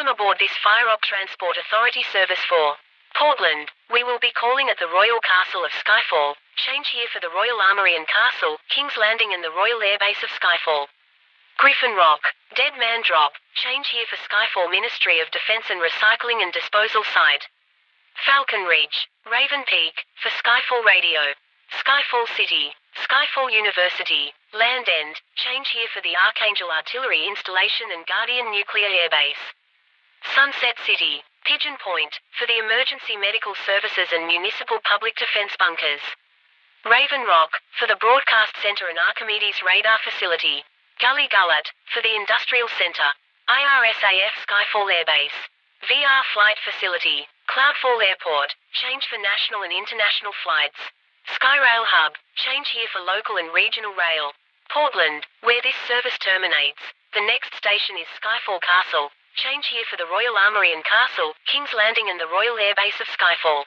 Welcome aboard this FireOp Transport Authority service for Portland. We will be calling at the Royal Castle of Skyfall. Change here for the Royal Armoury and Castle, King's Landing and the Royal Air Base of Skyfall. Griffin Rock, Dead Man Drop. Change here for Skyfall Ministry of Defence and Recycling and Disposal Site. Falcon Ridge, Raven Peak, for Skyfall Radio. Skyfall City, Skyfall University, Land End. Change here for the Archangel Artillery Installation and Guardian Nuclear Air Base. Sunset City, Pigeon Point, for the Emergency Medical Services and Municipal Public Defence Bunkers. Raven Rock, for the Broadcast Centre and Archimedes Radar Facility. Gully Gullet, for the Industrial Centre. IRSAF Skyfall Airbase. VR Flight Facility, Cloudfall Airport. Change for national and international flights. Skyrail Hub. Change here for local and regional rail. Portland, where this service terminates. The next station is Skyfall Castle. Change here for the Royal Armoury and Castle, King's Landing and the Royal Air Base of Skyfall.